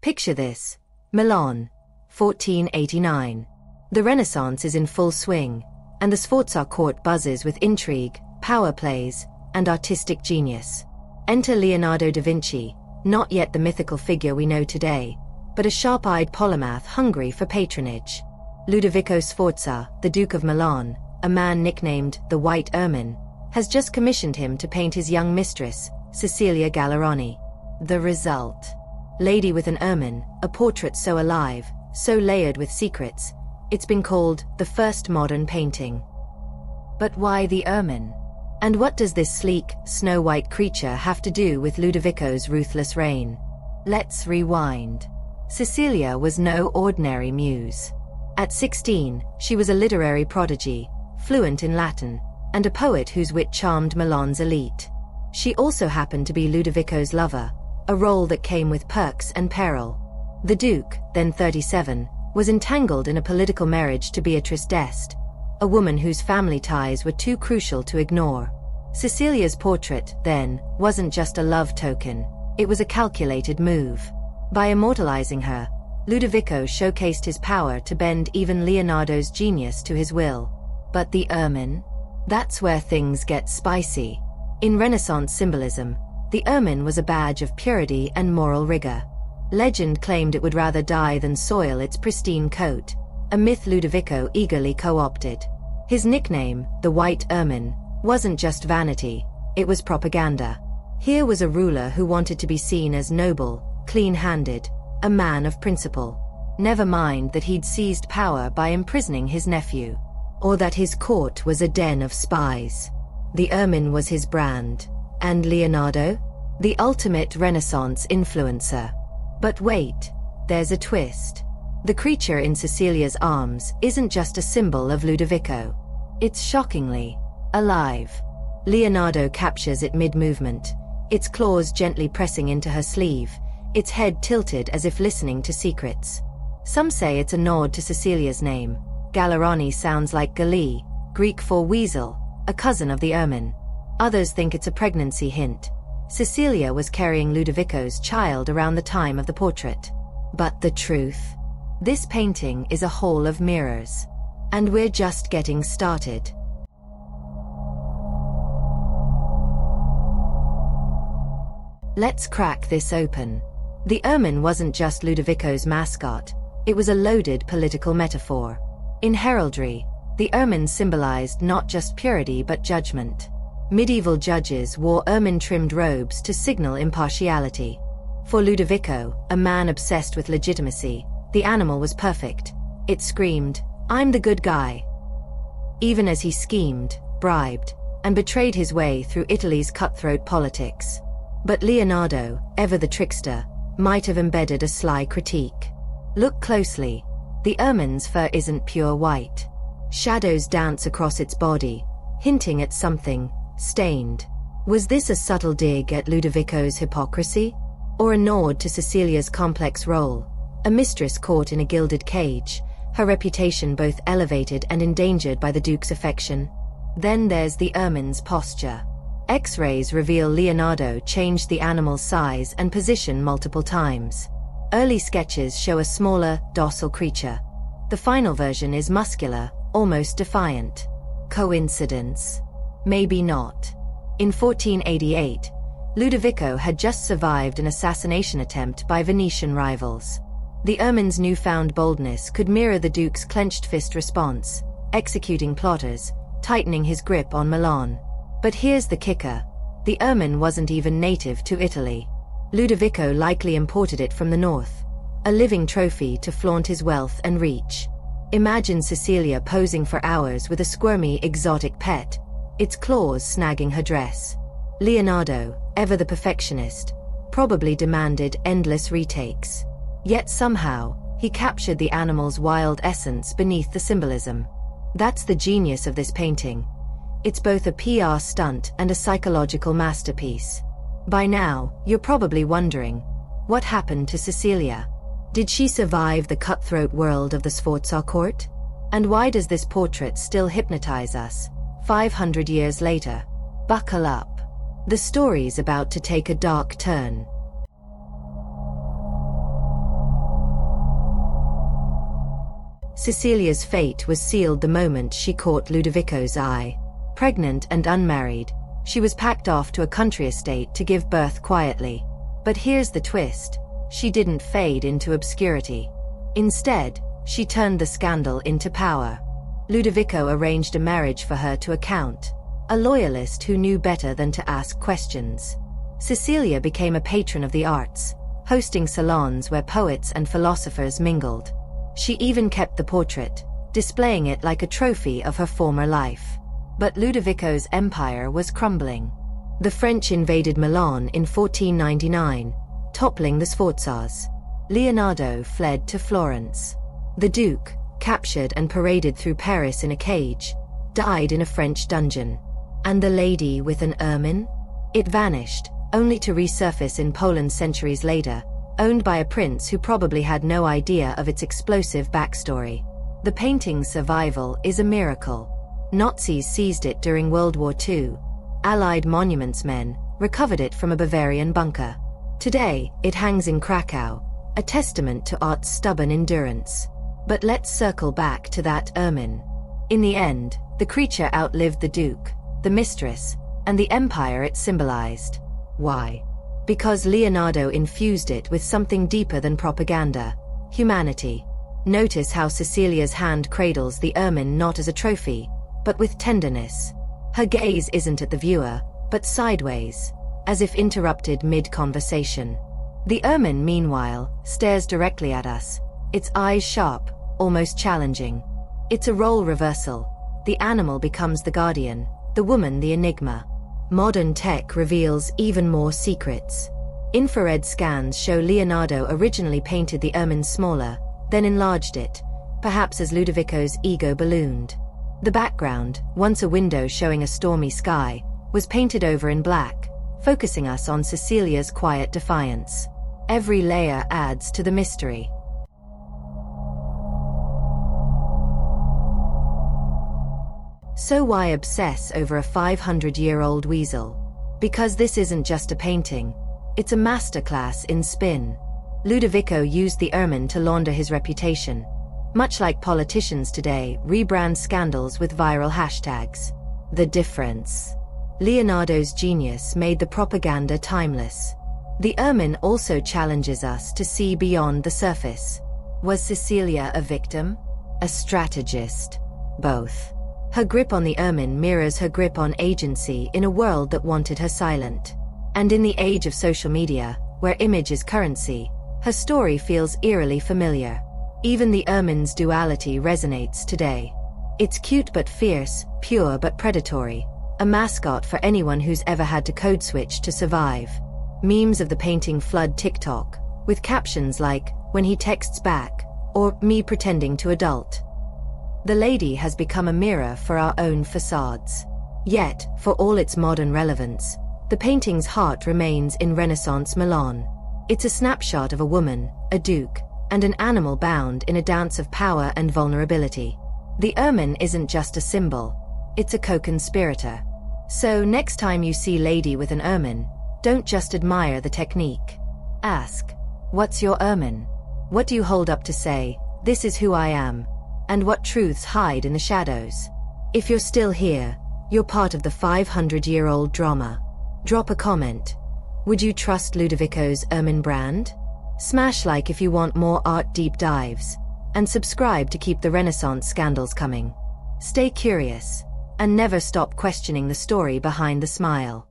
Picture this. Milan, 1489. The Renaissance is in full swing, and the Sforza court buzzes with intrigue, power plays, and artistic genius. Enter Leonardo da Vinci, not yet the mythical figure we know today, but a sharp-eyed polymath hungry for patronage. Ludovico Sforza, the Duke of Milan, a man nicknamed the White Ermine, has just commissioned him to paint his young mistress, Cecilia Gallerani. The result? Lady with an ermine, a portrait so alive, so layered with secrets, it's been called the first modern painting. But why the ermine? And what does this sleek, snow-white creature have to do with Ludovico's ruthless reign? Let's rewind. Cecilia was no ordinary muse. At 16, she was a literary prodigy, fluent in Latin, and a poet whose wit charmed Milan's elite. She also happened to be Ludovico's lover, a role that came with perks and peril. The Duke, then 37, was entangled in a political marriage to Beatrice d'Este, a woman whose family ties were too crucial to ignore. Cecilia's portrait, then, wasn't just a love token, it was a calculated move. By immortalizing her, Ludovico showcased his power to bend even Leonardo's genius to his will. But the ermine? That's where things get spicy. In Renaissance symbolism, the ermine was a badge of purity and moral rigor. Legend claimed it would rather die than soil its pristine coat, a myth Ludovico eagerly co-opted. His nickname, the White Ermine, wasn't just vanity, it was propaganda. Here was a ruler who wanted to be seen as noble, clean-handed, a man of principle. Never mind that he'd seized power by imprisoning his nephew, or that his court was a den of spies. The ermine was his brand. And Leonardo? The ultimate Renaissance influencer. But wait, there's a twist. The creature in Cecilia's arms isn't just a symbol of Ludovico. It's shockingly alive. Leonardo captures it mid-movement, its claws gently pressing into her sleeve, its head tilted as if listening to secrets. Some say it's a nod to Cecilia's name. Gallerani sounds like Gali, Greek for weasel, a cousin of the ermine. Others think it's a pregnancy hint. Cecilia was carrying Ludovico's child around the time of the portrait. But the truth? This painting is a hall of mirrors. And we're just getting started. Let's crack this open. The ermine wasn't just Ludovico's mascot, it was a loaded political metaphor. In heraldry, the ermine symbolized not just purity but judgment. Medieval judges wore ermine-trimmed robes to signal impartiality. For Ludovico, a man obsessed with legitimacy, the animal was perfect. It screamed, "I'm the good guy." Even as he schemed, bribed, and betrayed his way through Italy's cutthroat politics. But Leonardo, ever the trickster, might have embedded a sly critique. Look closely. The ermine's fur isn't pure white. Shadows dance across its body, hinting at something stained. Was this a subtle dig at Ludovico's hypocrisy? Or a nod to Cecilia's complex role? A mistress caught in a gilded cage, her reputation both elevated and endangered by the Duke's affection. Then there's the ermine's posture. X-rays reveal Leonardo changed the animal's size and position multiple times. Early sketches show a smaller, docile creature. The final version is muscular, almost defiant. Coincidence? Maybe not. In 1488, Ludovico had just survived an assassination attempt by Venetian rivals. The ermine's newfound boldness could mirror the Duke's clenched fist response, executing plotters, tightening his grip on Milan. But here's the kicker. The ermine wasn't even native to Italy. Ludovico likely imported it from the north, a living trophy to flaunt his wealth and reach. Imagine Cecilia posing for hours with a squirmy exotic pet, its claws snagging her dress. Leonardo, ever the perfectionist, probably demanded endless retakes. Yet somehow, he captured the animal's wild essence beneath the symbolism. That's the genius of this painting. It's both a PR stunt and a psychological masterpiece. By now, you're probably wondering, what happened to Cecilia? Did she survive the cutthroat world of the Sforza court? And why does this portrait still hypnotize us, 500 years later? Buckle up. The story's about to take a dark turn. Cecilia's fate was sealed the moment she caught Ludovico's eye. Pregnant and unmarried, she was packed off to a country estate to give birth quietly. But here's the twist. She didn't fade into obscurity. Instead, she turned the scandal into power. Ludovico arranged a marriage for her to a count, a loyalist who knew better than to ask questions. Cecilia became a patron of the arts, hosting salons where poets and philosophers mingled. She even kept the portrait, displaying it like a trophy of her former life. But Ludovico's empire was crumbling. The French invaded Milan in 1499, toppling the Sforzas. Leonardo fled to Florence. The Duke, captured and paraded through Paris in a cage, died in a French dungeon. And the lady with an ermine? It vanished, only to resurface in Poland centuries later, owned by a prince who probably had no idea of its explosive backstory. The painting's survival is a miracle. Nazis seized it during World War II. Allied monuments men recovered it from a Bavarian bunker. Today, it hangs in Krakow, a testament to art's stubborn endurance. But let's circle back to that ermine. In the end, the creature outlived the Duke, the Mistress, and the empire it symbolized. Why? Because Leonardo infused it with something deeper than propaganda: humanity. Notice how Cecilia's hand cradles the ermine not as a trophy, but with tenderness. Her gaze isn't at the viewer, but sideways, as if interrupted mid-conversation. The ermine, meanwhile, stares directly at us, its eyes sharp, almost challenging. It's a role reversal. The animal becomes the guardian, the woman the enigma. Modern tech reveals even more secrets. Infrared scans show Leonardo originally painted the ermine smaller, then enlarged it, perhaps as Ludovico's ego ballooned. The background, once a window showing a stormy sky, was painted over in black, focusing us on Cecilia's quiet defiance. Every layer adds to the mystery. So why obsess over a 500-year-old weasel? Because this isn't just a painting. It's a masterclass in spin. Ludovico used the ermine to launder his reputation. Much like politicians today rebrand scandals with viral hashtags. The difference: Leonardo's genius made the propaganda timeless. The ermine also challenges us to see beyond the surface. Was Cecilia a victim? A strategist? Both. Her grip on the ermine mirrors her grip on agency in a world that wanted her silent. And in the age of social media, where image is currency, her story feels eerily familiar. Even the ermine's duality resonates today. It's cute but fierce, pure but predatory, a mascot for anyone who's ever had to code switch to survive. Memes of the painting flood TikTok, with captions like, "When he texts back," or "Me pretending to adult." The lady has become a mirror for our own facades. Yet, for all its modern relevance, the painting's heart remains in Renaissance Milan. It's a snapshot of a woman, a duke, and an animal bound in a dance of power and vulnerability. The ermine isn't just a symbol, it's a co-conspirator. So next time you see lady with an ermine, don't just admire the technique. Ask, what's your ermine? What do you hold up to say, this is who I am? And what truths hide in the shadows? If you're still here, you're part of the 500-year-old drama. Drop a comment. Would you trust Ludovico's ermine brand? Smash like if you want more art deep dives, and subscribe to keep the Renaissance scandals coming. Stay curious, and never stop questioning the story behind the smile.